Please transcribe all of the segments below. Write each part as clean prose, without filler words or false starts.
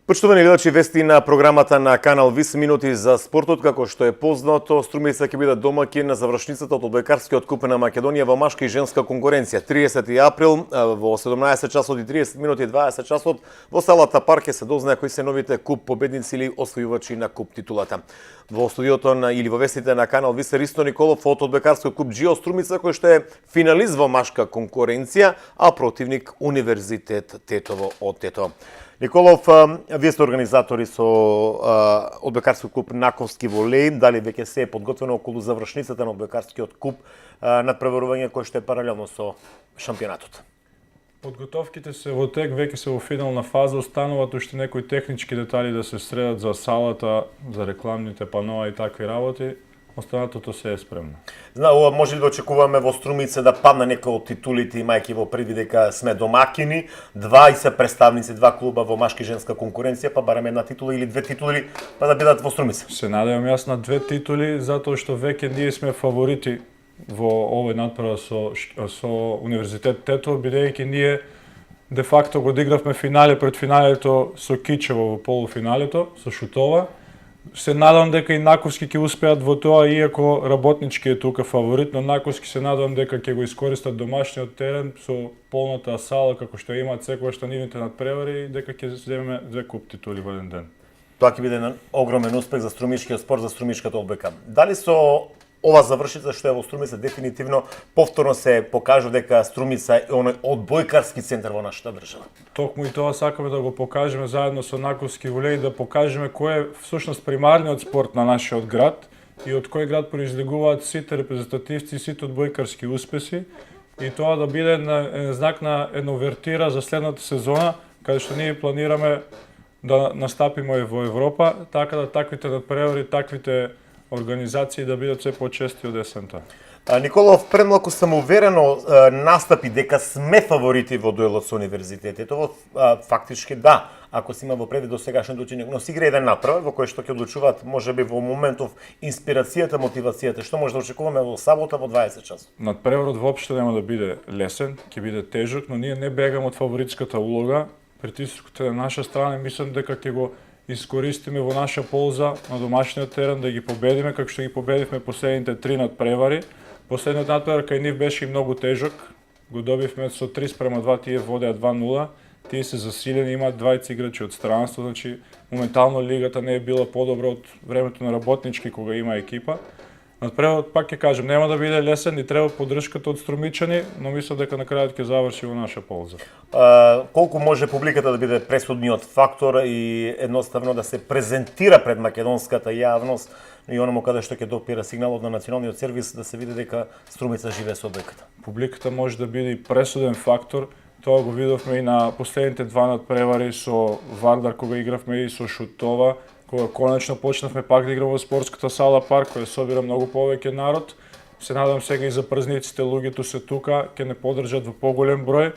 Почитувани гледачи, вести на програмата на Канал ВИС, минути за спортот. Како што е познато, Струмица ќе биде домаќин на завршницата од одбојкарскиот куп на Македонија во машка и женска конкуренција. 30 април во 17 часот и 30 минути и 20 часот во салата Парк ќе се дознае кои се новите куп победници или освојувачи на куп титулата. Во студиото или во вестите на Канал ВИС Ристо Николов од одбојкарскиот куп Џио Струмица, кој што е финалист во машка конкуренција, а противник Универзитет Тетово од Тетово. Николов, вие сте организатори со одбојкарски клуб Наковски волеј. Дали веќе се е подготвено околу завршницата на одбојкарскиот клуб надпреварување кој што е паралелно со шампионатот? Подготовките се во тек, веќе се во финална фаза, остануваат уште некои технички детали да се средат за салата, за рекламните панова и такви работи. Останатото се е спремно. Може ли да очекуваме во Струмица да падна некој од титулите, имајќи во предвид дека сме домакини, два и се представници, два клуба во машки и женска конкуренција, па барем една титула или две титули, па да бидат во Струмица? Се надевам јас на две титули, затоа што веќе ние сме фаворити во овој надпревар со Универзитет Тетово, бидејќи ние де факто го одигравме финале пред финалето со Кичево во полуфиналето, со Шутова. Се надам дека и Наковски ќе успеат во тоа, иако работнички е тука фаворит, но Наковски се надам дека ќе го искористат домашниот терен со полната сала како што имаат секогаш на нивните надпревари и дека ќе земеме две куп титули во еден ден. Тоа ќе биде еден огромен успех за струмишкиот спорт, за струмишката одбојка. Дали со ова завршица што е во Струмица дефинитивно повторно се покажа дека Струмица е оној одбојкарски центар во нашата држава? Токму и тоа сакаме да го покажеме заедно со Наковски волеј, да покажеме кој е всушност примарниот спорт на нашиот град и од кој град произлегуваат сите репрезентативци и сите одбојкарски успеси, и тоа да биде знак на една овертира за следната сезона, каде што ние планираме да настапиме во Европа, така да таквите надпревари, таквите организации да бидат се почести од есента. Николов, премалку сам уверено настапи дека сме фаворити во дуелот со Универзитет. Тоа фактички да, ако се има во предвид до сегашното учење, но се игра еден надпревар во кој што ќе одлучуваат можеби во моментов инспирацијата, мотивацијата. Што може да очекуваме во сабота во 20 часот? Надпреварот воопшто нема да биде лесен, ќе биде тежок, но ние не бегаме од фаворитската улога. Притискот е на наша страна, мислам дека ќе го искористиме во наша полза на домашниот терен, да ги победиме како што ги победивме последните три надпревари. Последниот надпревар кај нив беше и многу тежок. Го добивме со 3:2, тие водеа 2:0. Тие се засилени, имаат 20 играчи од странство, значи моментално лигата не е била подобра од времето на работнички кога има екипа. Надпреварот, пак ќе кажем, нема да биде лесен и треба поддршката од струмичани, но мислам дека на крајот ќе заврши во наша полза. Колку може публиката да биде пресудниот фактор и едноставно да се презентира пред македонската јавност и оному каде што ќе допира сигналот на националниот сервис да се види дека Струмица живее со одбојката? Публиката може да биде и пресуден фактор. Тоа го видовме и на последните два надпревари со Вардар кога игравме и со Шутова, кога конечно почнавме пак да играме во спортската сала Парк, која собира многу повеќе народ. Се надам сега и за празниците луѓето се тука, ќе не поддржат во поголем број,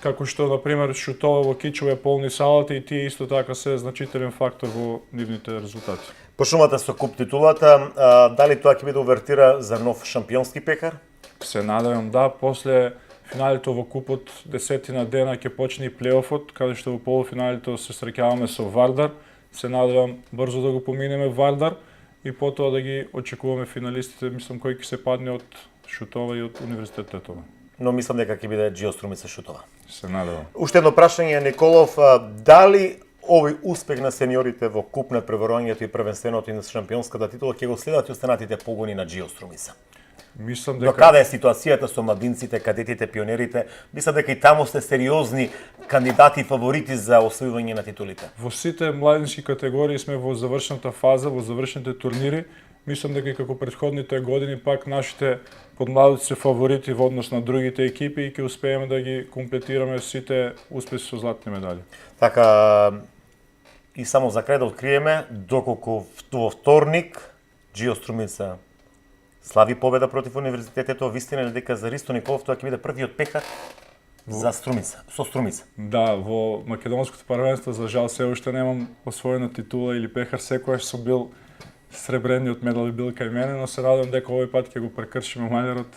како што например Шутова во Кичево е полни салата и тие исто така се значителен фактор во нивните резултати. Пошумата со куп титулата, дали тоа ќе биде овертира за нов шампионски пекар? Се надевам да, после финалето во купот 10 дена ќе почне и плейофот, каде што во полуфиналето се среќаваме со Вардар. Се надевам брзо да го поминеме Вардар и потоа да ги очекуваме финалистите, мислам кој ќе се падне од Шутова и од Универзитет Тетово. Но мислам дека ќе биде Џио Струмица Шутова. Се надевам. Уште едно прашање, Николов, дали овој успех на сениорите во куп на преварувањето и првенственото и на шампионската титула ќе го следат и останатите погони на Џио Струмица? Мислам дека... До каде е ситуацијата со младинците, кадетите, пионерите? Мислам дека и таму сте сериозни кандидати и фаворити за освојување на титулите. Во сите младински категории сме во завршната фаза, во завршните турнири. Мислам дека и како претходните години пак нашите подмладици се фаворити во однос на другите екипи и ќе успееме да ги комплетираме сите успеси со златни медали. Така, и само за крај да откриеме, доколку во вторник Џио Струмица слави победа против Универзитетот, вистина е дека за Ристо Николов тоа ќе биде првиот пекар за Струмица, со Струмица? Да, во македонското првенство за жал се уште немам освоена титула или пекар, секогаш сум бил сребрениот медал бил кај мене, но се надам дека овој пат ќе го прекршиме малерот,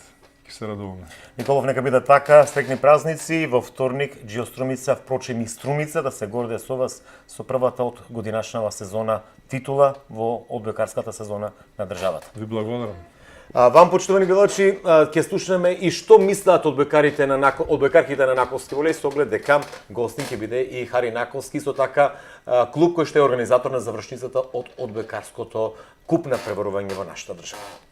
Ќе се радуваме. Николов, нека биде така, среќни празници, во вторник Џио Струмица, впрочем и Струмица, да се горде со вас со првата од годинашнава сезона титула во одбојкарската сезона на државата. Ви благодарам. Вам, почитувани гледачи, ќе слушнеме и што мислат одбојкарите на одбојкарките на Наковски волеј, со оглед дека гостин ќе биде и Хари Наковски, со така клуб кој што е организатор на завршницата од одбојкарското куп на преборување во нашата држава.